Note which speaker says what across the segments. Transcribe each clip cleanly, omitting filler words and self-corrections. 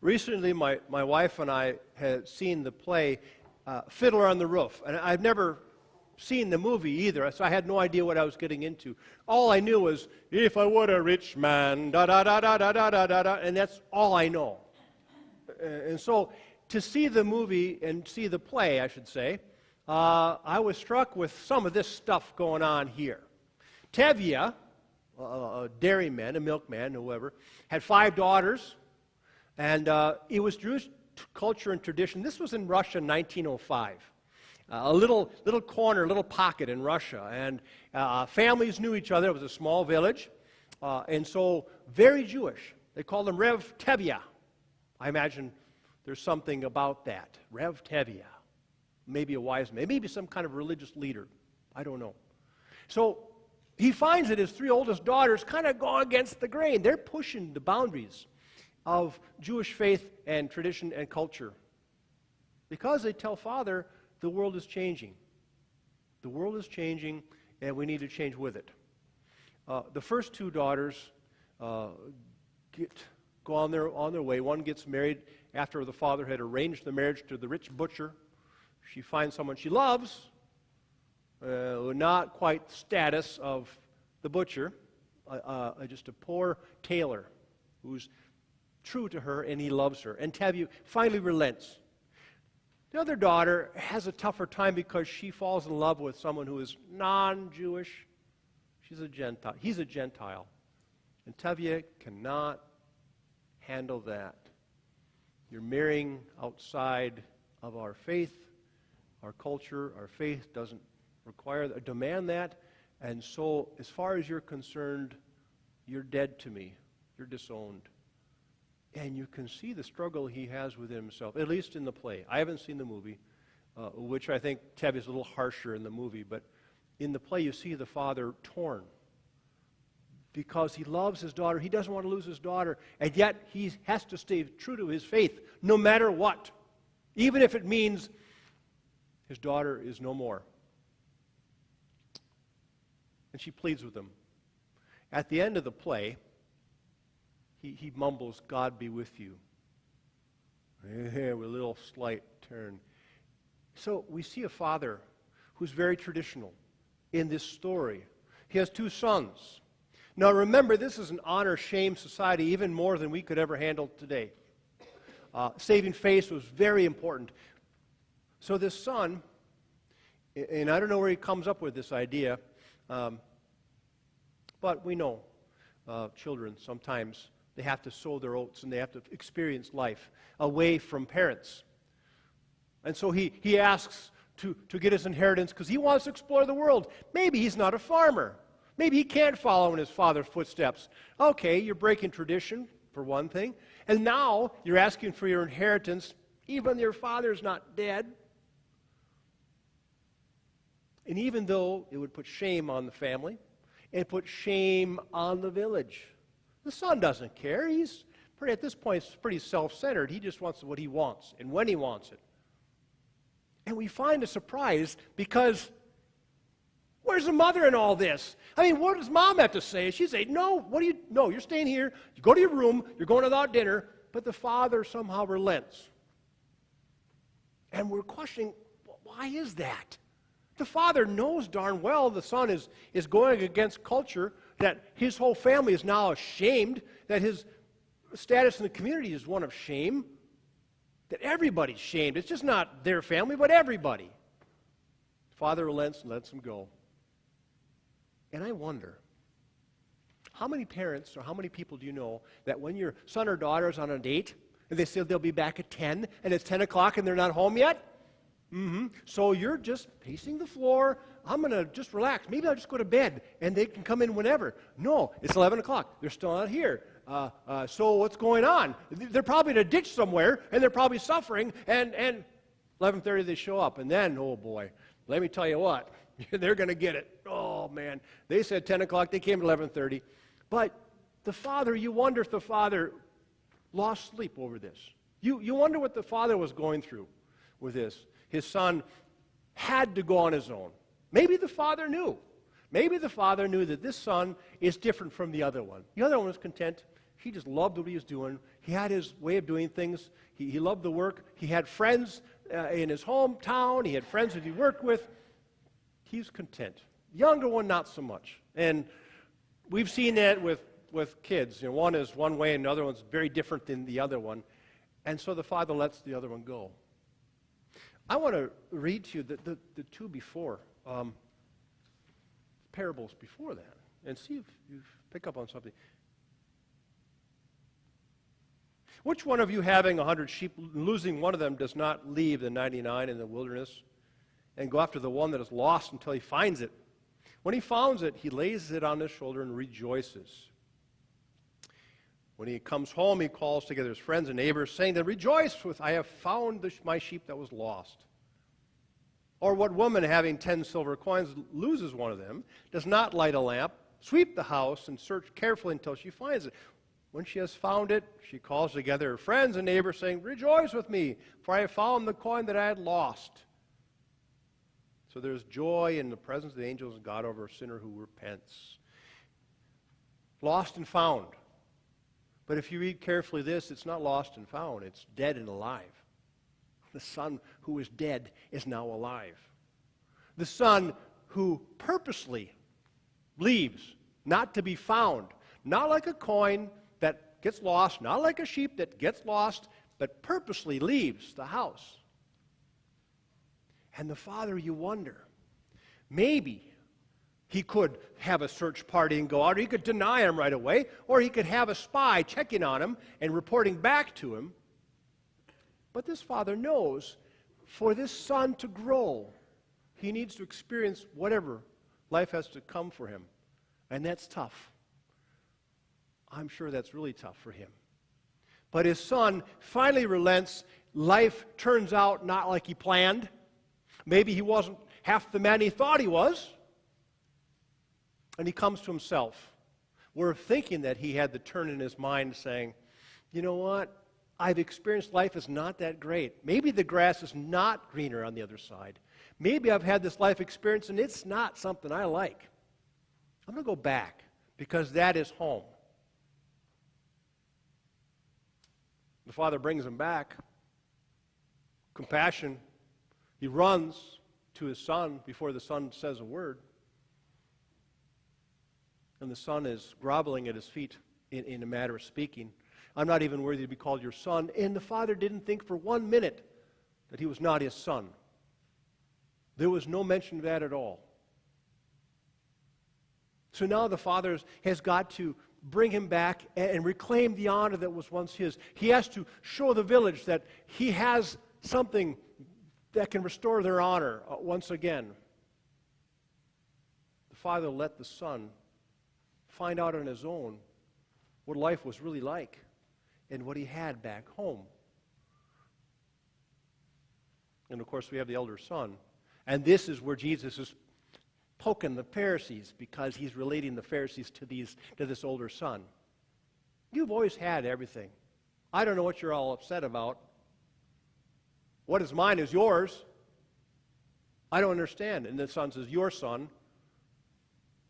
Speaker 1: Recently, my wife and I had seen the play Fiddler on the Roof, and I've never seen the movie either, so I had no idea what I was getting into. All I knew was, if I were a rich man, da-da-da-da-da-da-da-da, and that's all I know. And so, to see the movie and see the play, I should say, I was struck with some of this stuff going on here. Tevye, a dairyman, a milkman, whoever, had 5 daughters, and it was Jewish culture and tradition. This was in Russia in 1905. A little corner, a little pocket in Russia, and families knew each other. It was a small village, and so very Jewish. They called him Rev Tevye. I imagine there's something about that. Rev Tevye. Maybe a wise man, maybe some kind of religious leader. I don't know. So he finds that his 3 oldest daughters kind of go against the grain. They're pushing the boundaries of Jewish faith and tradition and culture. Because they tell Father, the world is changing. The world is changing, and we need to change with it. The first 2 daughters go on their way. One gets married after the father had arranged the marriage to the rich butcher. She finds someone she loves, not quite the status of the butcher, just a poor tailor who's true to her, and he loves her. And Tevye finally relents. The other daughter has a tougher time because she falls in love with someone who is non-Jewish. She's a Gentile. He's a Gentile. And Tevye cannot handle that. You're marrying outside of our faith, our culture. Our faith doesn't demand that. And so, as far as you're concerned, you're dead to me. You're disowned. And you can see the struggle he has with himself, at least in the play. I haven't seen the movie, which I think Tevye is a little harsher in the movie, but in the play you see the father torn because he loves his daughter. He doesn't want to lose his daughter, and yet he has to stay true to his faith no matter what, even if it means his daughter is no more. And she pleads with him. At the end of the play, he mumbles, "God be with you." With a little slight turn. So we see a father who's very traditional in this story. He has 2 sons. Now remember, this is an honor-shame society, even more than we could ever handle today. Saving face was very important. So this son, and I don't know where he comes up with this idea, but we know children sometimes they have to sow their oats and they have to experience life away from parents. And so he asks to get his inheritance because he wants to explore the world. Maybe he's not a farmer. Maybe he can't follow in his father's footsteps. Okay, you're breaking tradition, for one thing. And now you're asking for your inheritance, even your father's not dead. And even though it would put shame on the family, it put shame on the village. The son doesn't care. At this point, he's pretty self-centered. He just wants what he wants and when he wants it. And we find a surprise because where's the mother in all this? I mean, what does mom have to say? She'd say, no, you're staying here. You go to your room. You're going without dinner. But the father somehow relents. And we're questioning, why is that? The father knows darn well the son is going against culture, that his whole family is now ashamed, that his status in the community is one of shame, that everybody's shamed. It's just not their family, but everybody. Father relents and lets him go. And I wonder, how many parents or how many people do you know that when your son or daughter is on a date, and they say they'll be back at 10, and it's 10 o'clock and they're not home yet? So you're just pacing the floor. I'm going to just relax. Maybe I'll just go to bed, and they can come in whenever. No, it's 11 o'clock. They're still not here. So what's going on? They're probably in a ditch somewhere, and they're probably suffering, and 11:30 they show up. And then, oh boy, let me tell you what, they're going to get it. Oh, man. They said 10 o'clock. They came at 11:30. But the father, you wonder if the father lost sleep over this. You wonder what the father was going through with this. His son had to go on his own. Maybe the father knew. Maybe the father knew that this son is different from the other one. The other one was content he just loved what he was doing. He had his way of doing things. He loved the work. He had friends in his hometown. He had friends that he worked with. He was content. The younger one, not so much. And we've seen that with kids. One is one way and the other one's very different than the other one. And so the father lets the other one go. I want to read to you the two before, parables before that, and see if you pick up on something. Which one of you having 100 sheep, losing one of them, does not leave the 99 in the wilderness and go after the one that is lost until he finds it? When he finds it, he lays it on his shoulder and rejoices. When he comes home, he calls together his friends and neighbors, saying to them, "Rejoice, I have found my sheep that was lost." Or what woman, having 10 silver coins, loses one of them, does not light a lamp, sweep the house, and search carefully until she finds it? When she has found it, she calls together her friends and neighbors, saying, "Rejoice with me, for I have found the coin that I had lost." So there's joy in the presence of the angels of God over a sinner who repents. Lost and found. But if you read carefully this, it's not lost and found. It's dead and alive. The son who was dead is now alive. The son who purposely leaves, not to be found. Not like a coin that gets lost, not like a sheep that gets lost, but purposely leaves the house. And the father, you wonder, maybe he could have a search party and go out, or he could deny him right away, or he could have a spy checking on him and reporting back to him. But this father knows for this son to grow, he needs to experience whatever life has to come for him. And that's tough. I'm sure that's really tough for him. But his son finally relents. Life turns out not like he planned. Maybe he wasn't half the man he thought he was. And he comes to himself. We're thinking that he had the turn in his mind saying, "You know what? I've experienced life is not that great. Maybe the grass is not greener on the other side. Maybe I've had this life experience and it's not something I like. I'm going to go back because that is home." The father brings him back. Compassion. He runs to his son before the son says a word. And the son is groveling at his feet in a matter of speaking. "I'm not even worthy to be called your son." And the father didn't think for 1 minute that he was not his son. There was no mention of that at all. So now the father has got to bring him back and reclaim the honor that was once his. He has to show the village that he has something that can restore their honor once again. The father let the son find out on his own what life was really like and what he had back home. And of course we have the elder son. And this is where Jesus is poking the Pharisees, because he's relating the Pharisees to this older son. You've always had everything. I don't know what you're all upset about. What is mine is yours. I don't understand. And the son says, "Your son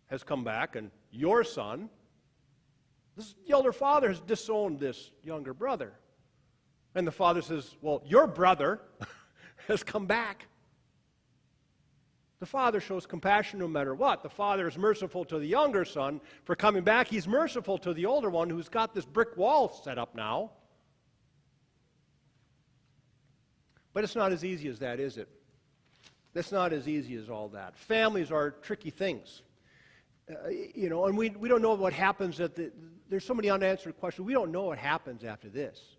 Speaker 1: has come back, and your son," the elder father has disowned this younger brother. And the father says, "Well, your brother has come back." The father shows compassion no matter what. The father is merciful to the younger son for coming back. He's merciful to the older one who's got this brick wall set up now. But it's not as easy as that, is it? It's not as easy as all that. Families are tricky things. And we don't know what happens there's so many unanswered questions. We don't know what happens after this.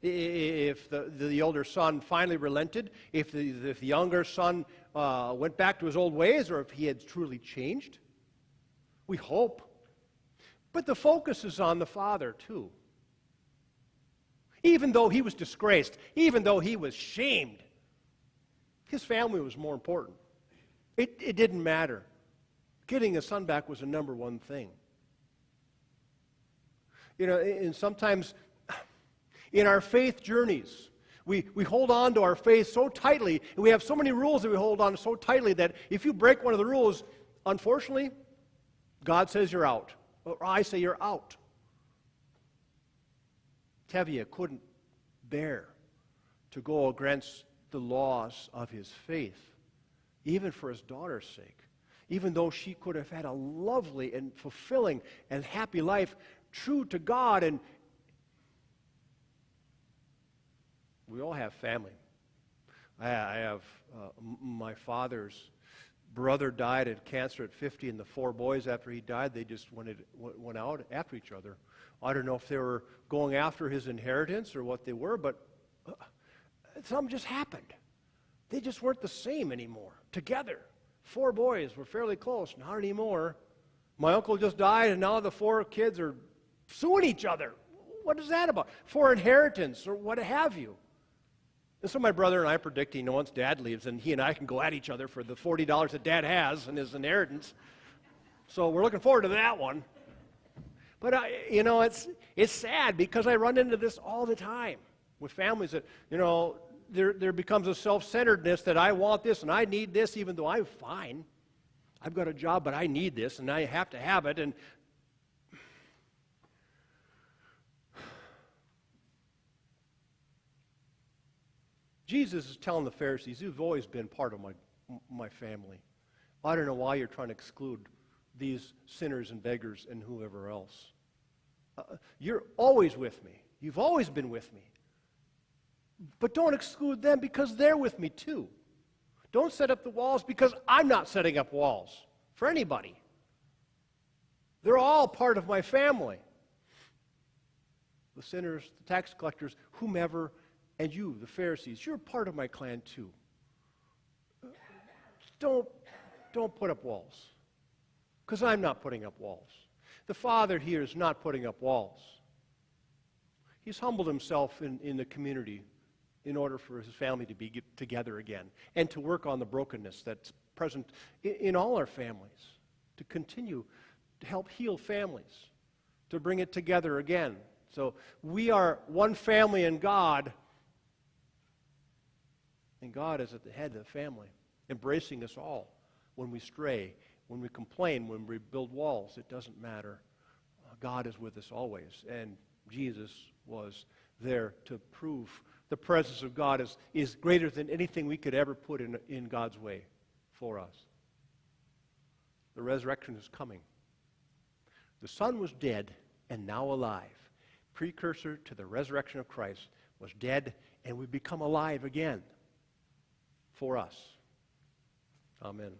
Speaker 1: If the older son finally relented, if the younger son went back to his old ways, or if he had truly changed. We hope. But the focus is on the father, too. Even though he was disgraced, even though he was shamed, his family was more important. It didn't matter. Getting his son back was the number one thing. And sometimes in our faith journeys, we hold on to our faith so tightly, and we have so many rules that we hold on to so tightly that if you break one of the rules, unfortunately, God says you're out. Or I say you're out. Tevye couldn't bear to go against the laws of his faith, even for his daughter's sake, even though she could have had a lovely and fulfilling and happy life, true to God. And we all have family. I have my father's brother died of cancer at 50, and the 4 boys after he died, they just went out after each other. I don't know if they were going after his inheritance or what they were, but something just happened. They just weren't the same anymore. Together, 4 boys were fairly close. Not anymore. My uncle just died, and now the 4 kids are suing each other. What is that about? For inheritance or what have you. And so my brother and I are predicting, once Dad leaves, and he and I can go at each other for the $40 that Dad has in his inheritance. So we're looking forward to that one. But, it's sad because I run into this all the time with families that, there becomes a self-centeredness that I want this and I need this, even though I'm fine. I've got a job, but I need this and I have to have it. And Jesus is telling the Pharisees, you've always been part of my family. I don't know why you're trying to exclude these sinners and beggars and whoever else. You're always with me. You've always been with me. But don't exclude them because they're with me too. Don't set up the walls because I'm not setting up walls for anybody. They're all part of my family. The sinners, the tax collectors, whomever, and you, the Pharisees, you're part of my clan too. Don't put up walls, because I'm not putting up walls. The Father here is not putting up walls. He's humbled himself in the community in order for his family to be together again and to work on the brokenness that's present in all our families, to continue to help heal families, to bring it together again. So we are one family in God, and God is at the head of the family, embracing us all. When we stray, when we complain, when we build walls, it doesn't matter. God is with us always, and Jesus was there to prove the presence of God is greater than anything we could ever put in God's way for us. The resurrection is coming. The Son was dead and now alive. Precursor to the resurrection of Christ was dead, and we become alive again for us. Amen.